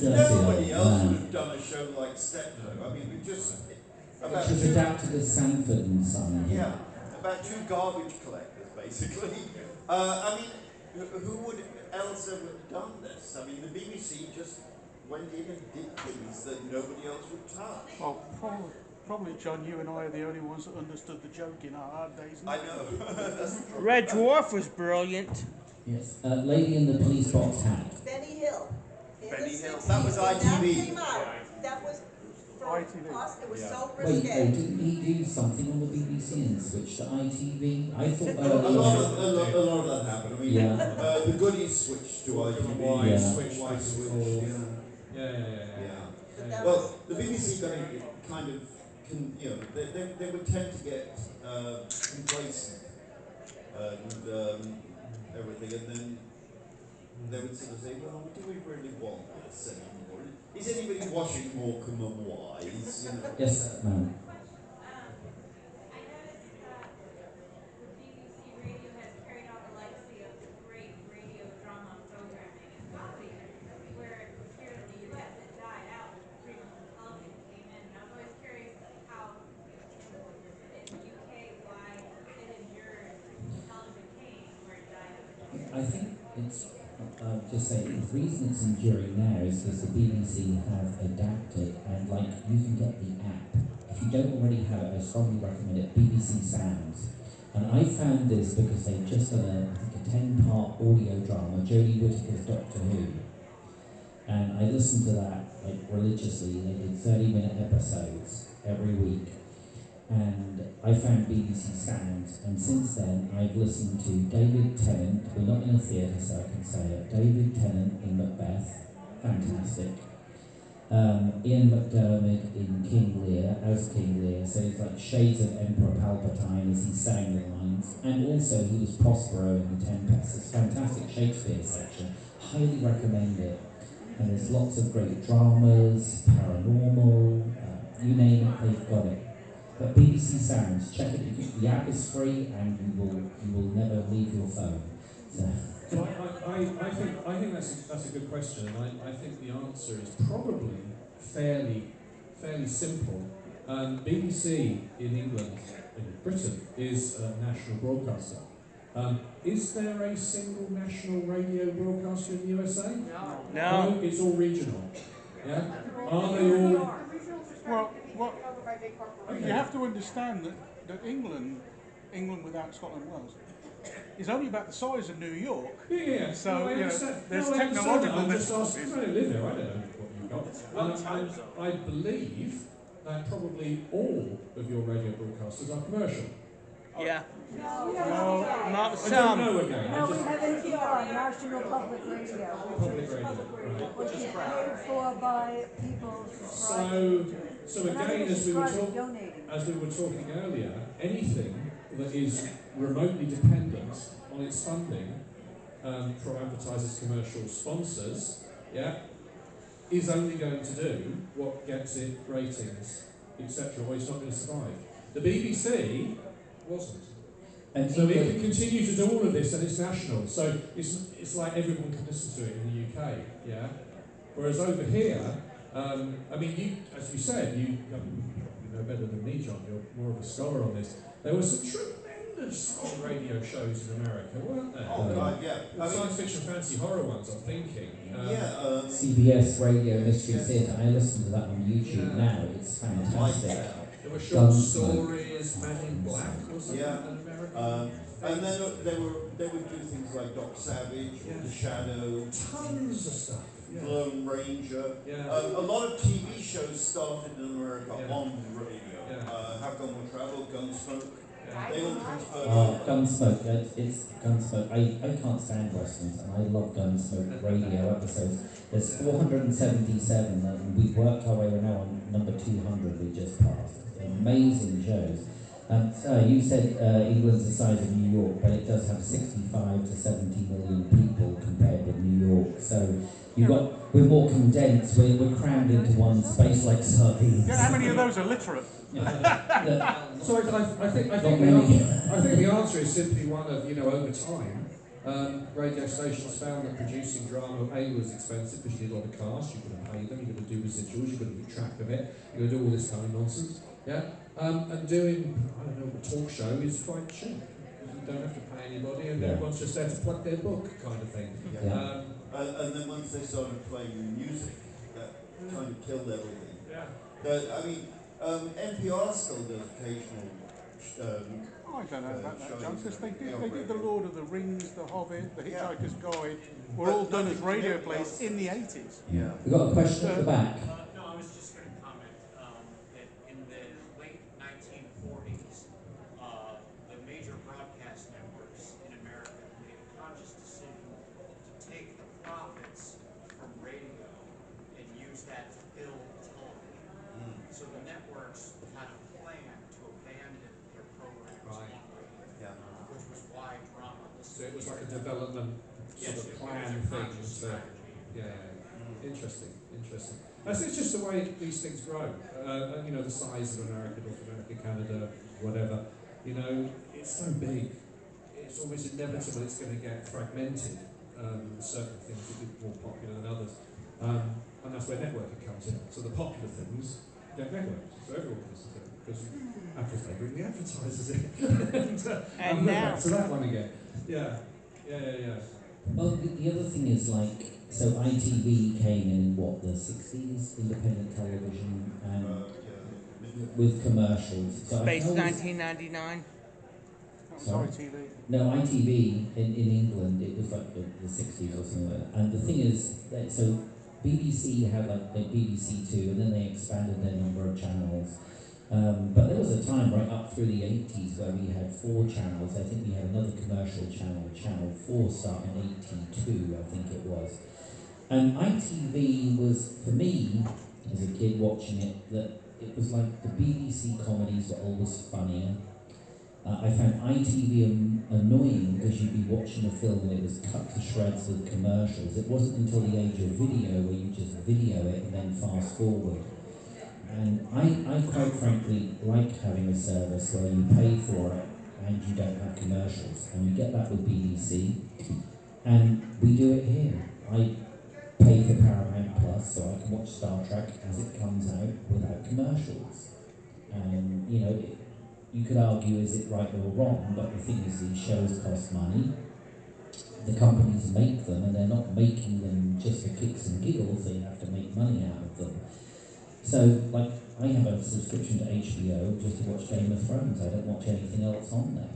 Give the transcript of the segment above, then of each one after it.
Nobody else would have done a show like Steptoe. I mean, we just... Which was adapted as Sanford and Son. Yeah, about two garbage collectors, basically. I mean, who would else have done this? I mean, the BBC just went in and did things that nobody else would touch. Well, probably, John, you and I are the only ones that understood the joke in our hard days. I know. Red Dwarf was brilliant. Yes, Lady in the Police Box Hat. Benny Hill. Benny Hill. That was ITV. That was for ITV. us. It was so Wait, risque. didn't he do something on the BBC and switch to ITV? I thought A lot of that happened. I mean, yeah. The Goodies switched to ITV. Yeah. Switch. Yeah. Well, the BBC kind of you know, they would tend to get complacent and everything, and then they would sort of say, well, do we really want this anymore? Is anybody watching Morecambe and Wise? You know? Yes, ma'am. I think it's, just say, the reason it's enduring now is because the BBC have adapted, and like, you can get the app. If you don't already have it, I strongly recommend it, BBC Sounds. And I found this because they've just done a 10-part audio drama, Jodie Whittaker's Doctor Who. And I listened to that like religiously. They did 30-minute episodes every week. And I found BBC Sounds, and since then I've listened to David Tennant, we're not in a theatre so I can say it, David Tennant in Macbeth, fantastic. Ian McDermott in King Lear, as King Lear, so he's like shades of Emperor Palpatine as he sang the lines, and also he was Prospero in The Tempest, it's fantastic Shakespeare section, highly recommend it. And there's lots of great dramas, paranormal, you name it, they've got it. But BBC Sounds, check it. The app is free, and you will never leave your phone. So I think that's a good question, and I think the answer is probably fairly simple. BBC in England, in Britain, is a national broadcaster. Is there a single national radio broadcaster in the USA? No. It's all regional. Yeah. Are they all? Well, you have to understand that England without Scotland and Wales is only about the size of New York. Yeah. So no, there's technological. technological I'm just asking. I don't live there. I don't know what you've got. And I believe that probably all of your radio broadcasters are commercial. Yeah. No, not I some. don't know again. No, we have NPR, National Public Radio, which is paid for by people subscribing. So again, as we were talking earlier, anything that is remotely dependent on its funding from advertisers, commercial sponsors, is only going to do what gets it ratings, etc., or it's not going to survive. The BBC wasn't. And so it can continue to do all of this, and it's national. So it's like everyone can listen to it in the UK, Whereas over here, I mean, you, as you said, you know better than me, John. You're more of a scholar on this. There were some tremendous radio shows in America, weren't there? Oh God, yeah. Science fiction, fantasy, horror ones. I'm thinking. CBS Radio Mystery Theatre. I listen to that on YouTube now. It's fantastic. There were short stories, Man in Black or something in America. And then they would do things like Doc Savage, The Shadow, tons of stuff. Lone Ranger. A lot of TV shows started in America on radio. How Come Will Travel, Gunsmoke. They all transferred over. Gunsmoke, it's Gunsmoke. I can't stand westerns, and I love Gunsmoke radio episodes. There's 477, and we've worked our way. We're now on number 200. We just passed. Amazing shows. So you said England's the size of New York, but it does have 65 to 70 million people compared with New York. So we're more condensed. We're crammed into one space like sardines. How many of those are literate? Sorry, but I think the answer is simply one of, over time, Radio stations found that producing drama was expensive because you need a lot of cast, you've got to pay them, you've got to do residuals, you've got to keep track of it, you've got to do all this kind of nonsense. Yeah? And doing, I don't know, a talk show is quite cheap. You don't have to pay anybody, and everyone's just there to plug their book, kind of thing. Yeah. And then once they started playing music, that kind of killed everything. Yeah. I mean, NPR still does occasional. I don't know about that, John, because they did The Lord of the Rings, The Hobbit, The Hitchhiker's Guide, were all done as radio plays in the 80s. Yeah. We've got a question at the back. No, I was just going to comment that in the late 1940s, the major broadcast networks in America made a conscious decision to take the profits from radio and use that to build television. So the networks had a plan to abandon their programs on radio, which was why drama was. So it was like a development sort of plan thing. Interesting. It's just the way these things grow. You know, the size of America, North America, Canada, whatever. You know, it's so big. It's almost inevitable it's going to get fragmented. Certain things will be more popular than others. And that's where networking comes in. So the popular things get networked. So everyone can listen to it. Because they bring the advertisers in. And now. Back to that one again. Yeah. Well, the other thing is so ITV came in what, the 60s, independent television, with commercials. So Space 1999. Sorry? ITV. No, ITV in England, it was like the 60s or something like that. And the thing is, that, so BBC had the BBC Two, and then they expanded their number of channels. But there was a time right up through the 80s where we had 4 channels. I think we had another commercial channel, Channel 4, starting in 82, I think it was. And ITV was, for me, as a kid watching it, that it was like the BBC comedies were always funnier. I found ITV annoying because you'd be watching a film and it was cut to shreds with commercials. It wasn't until the age of video where you just video it and then fast forward. And I quite frankly like having a service where you pay for it and you don't have commercials. And you get that with BBC. And we do it here. I pay for Paramount Plus so I can watch Star Trek as it comes out without commercials. And, you know, you could argue, is it right or wrong? But the thing is, these shows cost money. The companies make them, and they're not making them just for kicks and giggles. They have to make money out of them. So, like, I have a subscription to HBO just to watch Game of Thrones. I don't watch anything else on there.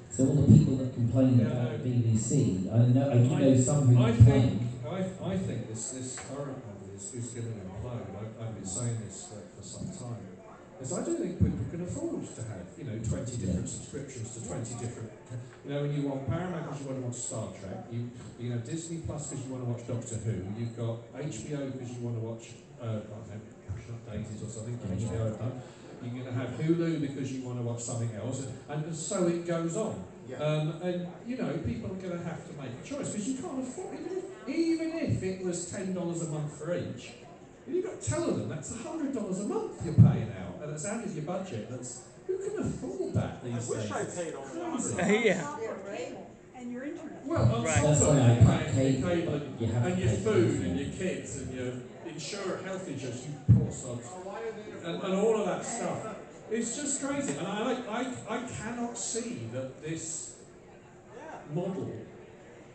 So all the people that complain about BBC, I do know some who complain. I think this current model is going to implode. I've been saying this for some time. Because I don't think people can afford to have, 20 different subscriptions to 20 different. When you want Paramount because you want to watch Star Trek, you have Disney Plus because you want to watch Doctor Who, you've got HBO because you want to watch, Daisies or something, HBO have done. You're going to have Hulu because you want to watch something else, and so it goes on. And people are going to have to make a choice because you can't afford it. Even if it was $10 a month for each, you've got to tell them that's $100 a month you're paying out, and it's out of your budget. Who can afford that these days? I wish I paid all Yeah. And your internet. Well, on Right. top That's of why I it, pay paying your cable You have and to your pay for food it. and your kids and your health insurance, you poor sods, and all of that stuff. It's just crazy, and I cannot see that this model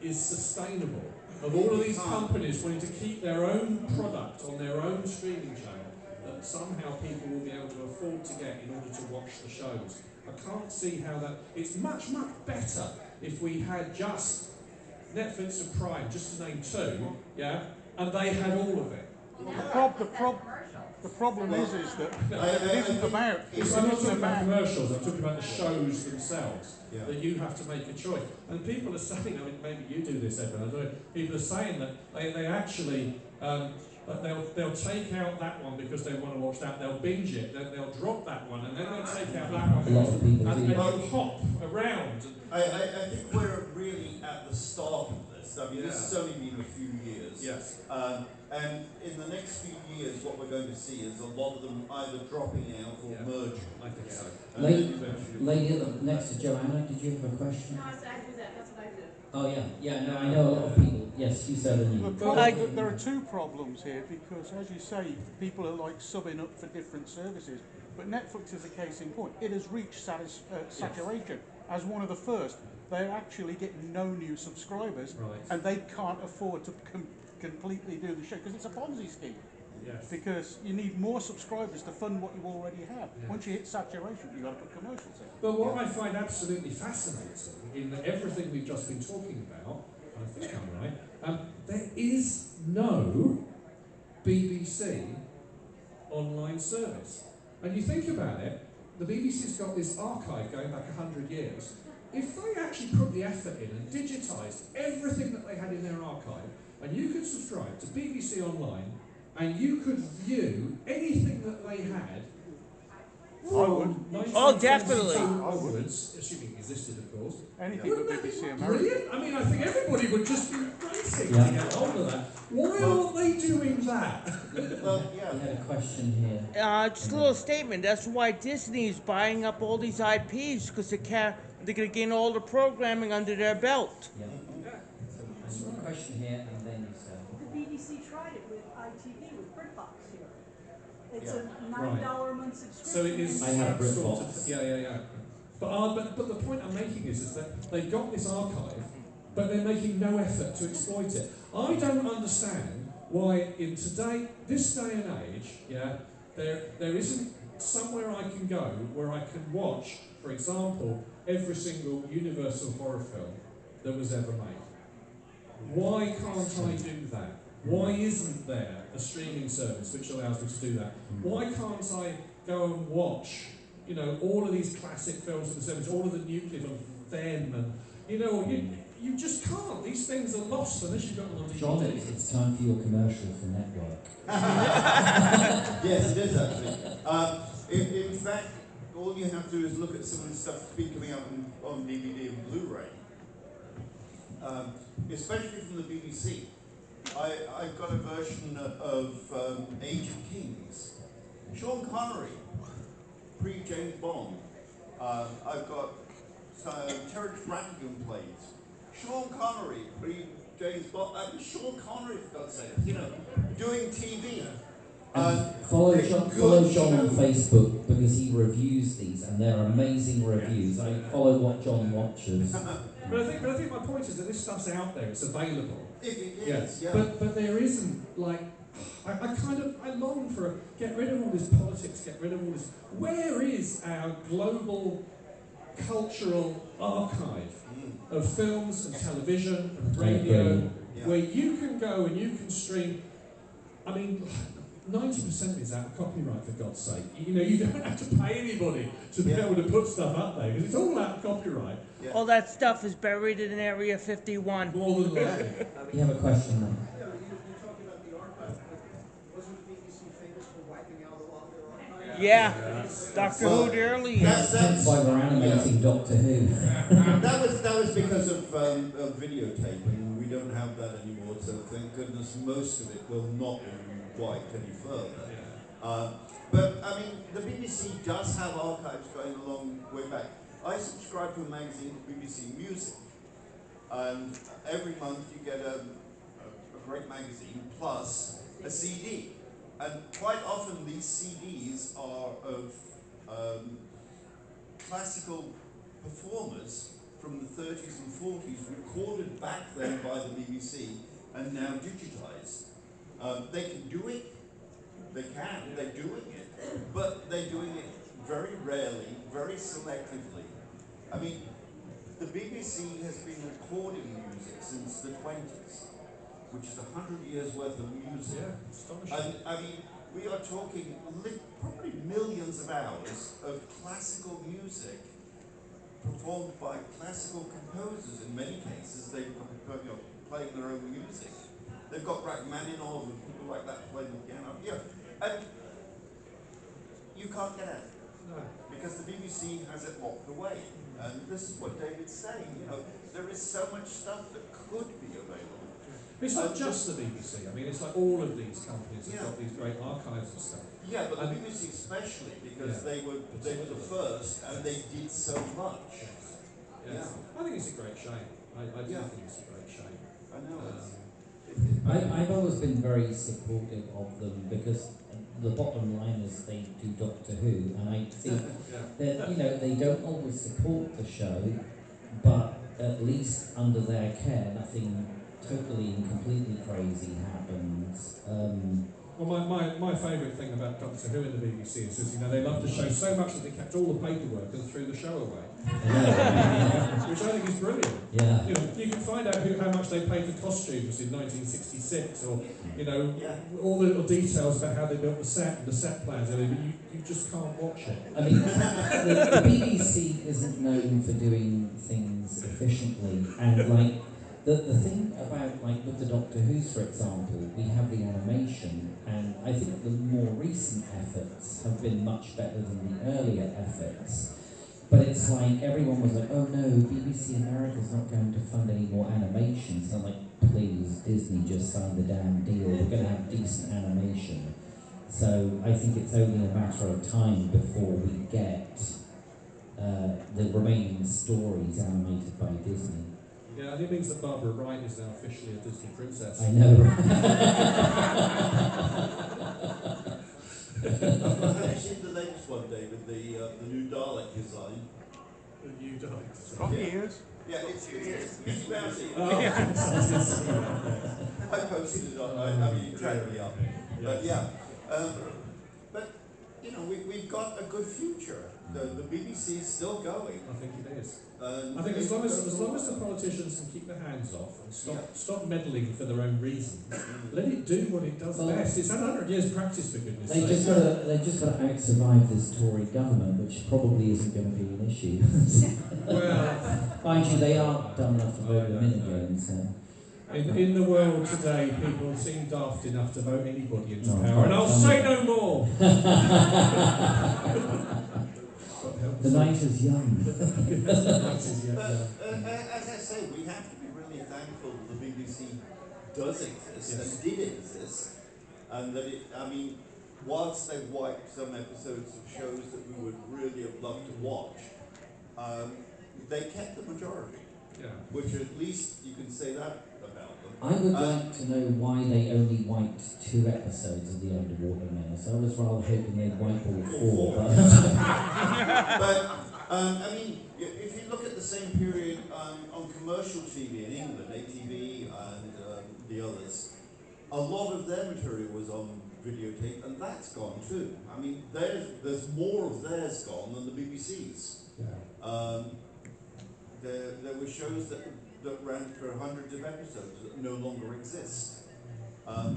is sustainable. Of all of these companies wanting to keep their own product on their own streaming channel, that somehow people will be able to afford to get in order to watch the shows. I can't see how that. It's much, much better if we had just Netflix and Prime, just to name 2, and they had all of it. The problem is that it isn't about. I'm not talking about commercials, I'm talking about the shows themselves, that you have to make a choice. And people are saying, maybe you do this, Edwin, I don't know, people are saying that they actually, they'll take out that one because they want to watch that, they'll binge it, then they'll drop that one, and then they'll take out that one because, and they'll hop around. I think we're really at the start of this. I mean, this has only been a few years. Yes. And in the next few years, what we're going to see is a lot of them either dropping out or merging. I think so. Lady next to Joanna, did you have a question? No, I said I do that. That's what I do. Oh yeah, no, I know a lot of people. Yes, you said The you. problem, there are two problems here because, as you say, people are like subbing up for different services. But Netflix is a case in point. It has reached saturation as one of the first. They're actually getting no new subscribers, Right. and they can't afford to completely do the show because it's a Ponzi scheme. Yes. Because you need more subscribers to fund what you already have. Yeah. Once you hit saturation, you've got to put commercials in. But what I find absolutely fascinating in that everything we've just been talking about, and I think I'm right, there is no BBC online service. And you think about it, the BBC's got this archive going back 100 years. If they actually put the effort in and digitised everything that they had in their archive, and you could subscribe to BBC Online, and you could view anything that they had from 1922 definitely. onwards, assuming it existed, of course. Anything Wouldn't but that be BBC America. brilliant? I mean, I think everybody would just be racing to get hold of that. Why aren't they doing that? Well, yeah. We had a question here. Just a little statement. That's why Disney is buying up all these IPs because they're going to gain all the programming under their belt. Yeah. So, a question here, and then you said. The BBC tried it with ITV, with BritBox here. It's Yeah. a $9 a month subscription. So it is I have sort BritBox. of, yeah. But the point I'm making is that they've got this archive, but they're making no effort to exploit it. I don't understand why in this day and age, there isn't somewhere I can go where I can watch, for example, every single Universal horror film that was ever made. Why can't I do that? Why isn't there a streaming service which allows me to do that? Why can't I go and watch, all of these classic films from the 70s, all of the nuclear films, them, and, you just can't. These things are lost unless you've got them on DVD. John, it's time for your commercial for Network. Yes, it is actually. In fact, all you have to do is look at some of the stuff that's been coming out on DVD and Blu-ray, especially from the BBC. I've got a version of Age of Kings. Sean Connery, pre-James Bond. I've got Terrence Rattigan plays. Sean Connery, pre-James Bond. Sean Connery, for God's sake, doing TV. Follow John on Facebook because he reviews these, and they're amazing reviews. I follow what John watches. But I think my point is that this stuff's out there, it's available. If it is, yeah. But there isn't, I long for, get rid of all this politics, get rid of all this. Where is our global cultural archive of films and television and radio, where you can go and you can stream? I mean, 90% of it's out of copyright, for God's sake. You don't have to pay anybody to be able to put stuff up there, because it's all out of copyright. Yeah. All that stuff is buried in Area 51. More than likely. You have a question now. You're talking about the archive, but wasn't the BBC famous for wiping out a lot of their archive? Yeah, Doctor Who the early years. That's why we're animating Doctor Who. That was because of videotape, and we don't have that anymore. So thank goodness most of it will not be wiped any further. But I mean, the BBC does have archives going a long way back. I subscribe to a magazine called BBC Music, and every month you get a great magazine plus a CD. And quite often these CDs are of classical performers from the 30s and 40s, recorded back then by the BBC and now digitized. They can do it, they're doing it, but they're doing it very rarely, very selectively. I mean, the BBC has been recording music since the 20s, which is 100 years worth of music. Yeah, astonishing. And I mean, we are talking probably millions of hours of classical music performed by classical composers. In many cases, they've got playing their own music. They've got Rachmaninoff and people like that playing the piano. Yeah, and you can't get at it. No. Because the BBC has it locked away. And this is what David's saying, there is so much stuff that could be available. It's not just the BBC. I mean, it's like all of these companies have got these great archives and stuff. Yeah, but the BBC especially, because they were the first and they did so much. Yes. I think it's a great shame. I do Yeah. think it's a great shame. I know. I've always been very supportive of them because the bottom line is they do Doctor Who, and I think that, you know, they don't always support the show, but at least under their care, nothing totally and completely crazy happens. Well, my favourite thing about Doctor Who in the BBC is, you know, they love the show so much that they kept all the paperwork and threw the show away. Which I think is brilliant. Yeah. You know, you can find out how much they paid for costumes in 1966, or, you know, all the little details about how they built the set and the set plans, but you just can't watch it. I mean, the BBC isn't known for doing things efficiently, and like, the thing about, like, with the Doctor Who's, for example, we have the animation, and I think the more recent efforts have been much better than the earlier efforts. But it's like, everyone was like, oh no, BBC America's not going to fund any more animations. And I'm like, please, Disney, just sign the damn deal. We're going to have decent animation. So I think it's only a matter of time before we get the remaining stories animated by Disney. Yeah, and it means that Barbara Wright is now officially a Disney princess. I know. Have you seen the latest one, David? The new Dalek design. The new Dalek. It's got ears. Yeah, it's Mickey Mousey. Oh. I posted it on. I mean, you dragged me up. But yeah, but you know, we've got a good future. The BBC is still going. I think it is. I think as long as the politicians can keep their hands off and stop meddling for their own reasons, let it do what it does best. It's had 100 years practice, for goodness sake. They just got to out-survive this Tory government, which probably isn't going to be an issue. Well, mind you, they are dumb enough to vote them in again. So. In the world today, people seem daft enough to vote anybody into power, and I'll say no more. The night is young. As I say, we have to be really thankful that the BBC does exist and did exist, and that I mean, whilst they've wiped some episodes of shows that we would really have loved to watch, they kept the majority. Yeah. Which at least you can say that about them. I would like to know why they only wiped 2 episodes of The Underwater Menace. I was rather hoping they'd wipe all 4. But I mean, if you look at the same period on commercial TV in England, ATV and the others, a lot of their material was on videotape, and that's gone too. I mean, there's more of theirs gone than the BBC's. Yeah. There were shows that ran for hundreds of episodes that no longer exist.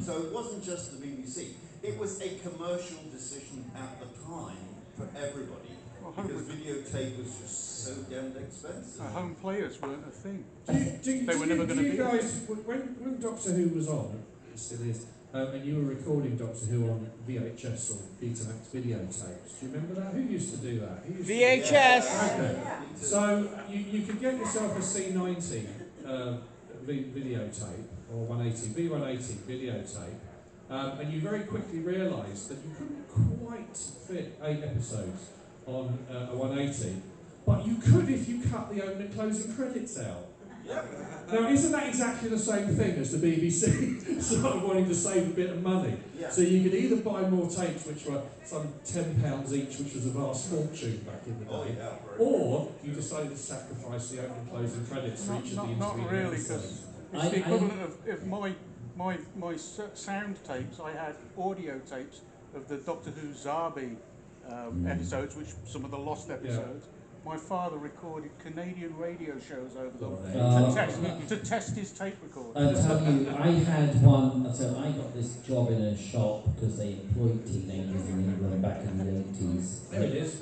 So it wasn't just the BBC. It was a commercial decision at the time for everybody, because videotape was just so damned expensive. Home players weren't a thing. They were never going to be. Guys, when Doctor Who was on, it still is, and you were recording Doctor Who on VHS or Betamax videotapes, do you remember that? Who used to do that? VHS! Okay. So you could get yourself a C90 videotape, or 180, V180 videotape, and you very quickly realised that you couldn't quite fit 8 episodes on a 180, but you could if you cut the opening closing credits out. Now, isn't that exactly the same thing as the BBC sort of wanting to save a bit of money? Yeah. So you could either buy more tapes, which were some £10 each, which was a vast fortune back in the day, or you decided to sacrifice the opening closing credits for each of the intervening Not really, because it's the equivalent of my sound tapes. I had audio tapes of the Doctor Who Zarbi episodes, which some of the lost episodes. Yeah. My father recorded Canadian radio shows over them to test his tape recorder. I'll tell you, I had one, so I got this job in a shop because they employed teenagers in England back in the 80s. There it is.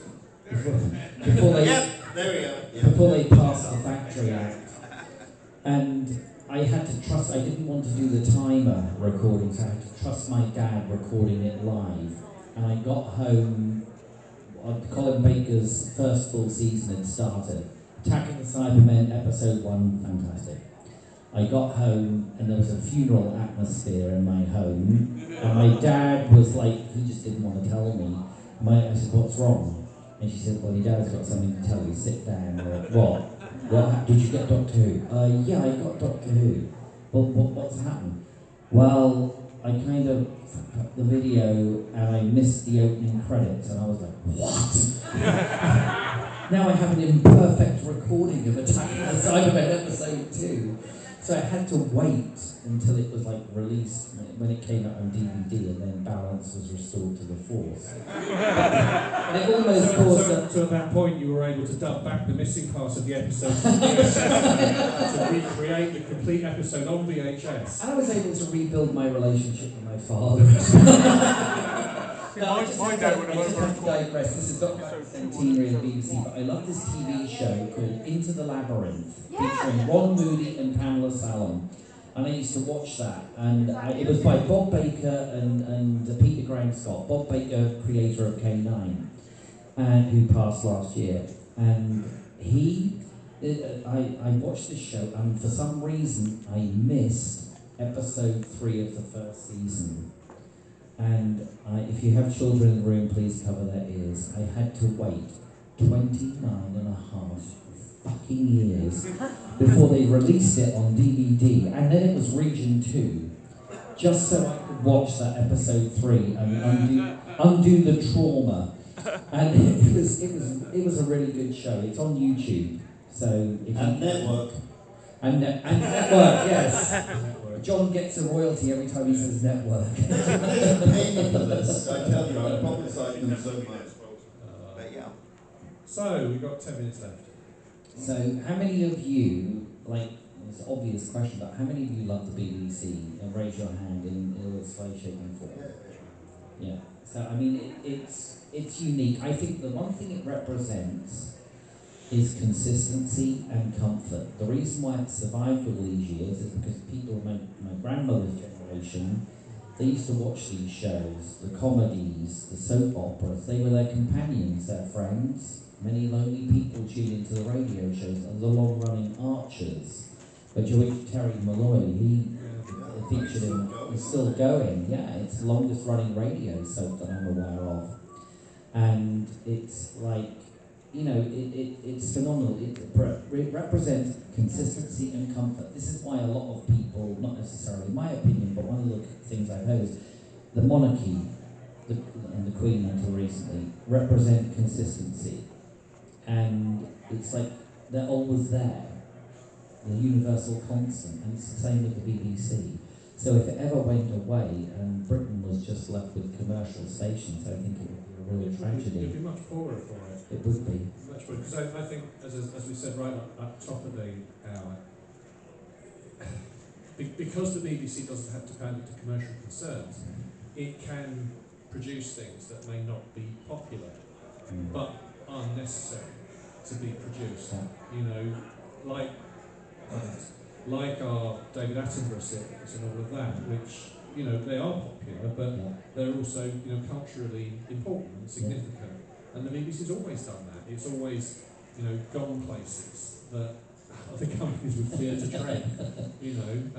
Before they passed the Factory Act. And I had to trust, I didn't want to do the timer recording, so I had to trust my dad recording it live. And I got home, Colin Baker's first full season had started. Attack of the Cybermen, episode 1, fantastic. I got home and there was a funeral atmosphere in my home. And my dad was like, he just didn't want to tell me. I said, what's wrong? And she said, well, your dad's got something to tell you, sit down. What? What? Did you get Doctor Who? Yeah, I got Doctor Who. Well, what's happened? Well, I kind of fucked up the video and I missed the opening credits, and I was like, what? Now I have an imperfect recording of Attack of the Cybermen episode 2. So I had to wait until it was like released when it came out on DVD, and then balance was restored to the Force. And it almost caused so at that point you were able to dub back the missing parts of the episode to VHS to recreate the complete episode on VHS. And I was able to rebuild my relationship with my father. My dad would have overrecorded. This is not about centenary of the BBC, but I love this TV show called Into the Labyrinth, featuring Ron Moody and Pamela Salem. And I used to watch that, and it was by Bob Baker and Peter Graham Scott. Bob Baker, creator of K9, and who passed last year. And I watched this show, and for some reason I missed episode 3 of the first season. And if you have children in the room, please cover their ears. I had to wait 29 and a half fucking years before they released it on DVD, and then it was Region 2, just so I could watch that episode 3 and undo the trauma. And it was a really good show. It's on YouTube, so if and network. And network, yes. John gets a royalty every time he says network. They're paying me for this. I tell you, I publicise them so much. But yeah. So we've got 10 minutes left. So how many of you, like, it's an obvious question, but how many of you love the BBC? And raise your hand in its way, shape and form. Yeah. So I mean, it's unique. I think the one thing it represents is consistency and comfort. The reason why it survived all these years is because people, my grandmother's generation, they used to watch these shows, the comedies, the soap operas. They were their companions, their friends. Many lonely people tune into the radio shows, and the long-running Archers. But George Terry Malloy, he featured him, he's still going. Yeah, it's the longest-running radio soap that I'm aware of. And it's like, you know, it's phenomenal. It represents consistency and comfort. This is why a lot of people, not necessarily my opinion, but one of the things I've heard is the monarchy and the Queen until recently represent consistency. And it's like they're always there, the universal constant, and it's the same with the BBC. So if it ever went away and Britain was just left with commercial stations, I think it would be a real tragedy. It would be much poorer for it. It would be. Much poorer, because I think, as we said right at the top of the hour, because the BBC doesn't have to pander to commercial concerns, it can produce things that may not be popular, but are necessary to be produced. You know, like our David Attenborough series and all of that, which, you know, they are popular, but they're also, you know, culturally important and significant. And the BBC's always done that. It's always, you know, gone places that other companies would fear to tread, you know.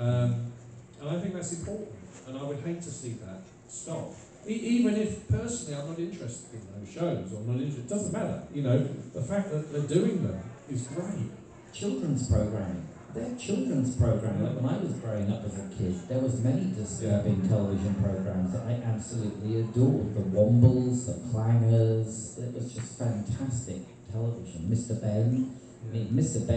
And I think that's important. And I would hate to see that stop. Even if personally I'm not interested in those shows, or not interested, it doesn't matter. You know, the fact that they're doing them is great. Children's programming. They're children's programming. Like when I was growing up as a kid, there was many disturbing television programs that I absolutely adored. The Wombles, the Clangers. It was just fantastic television. Mr. Ben. I mean, Mr. Ben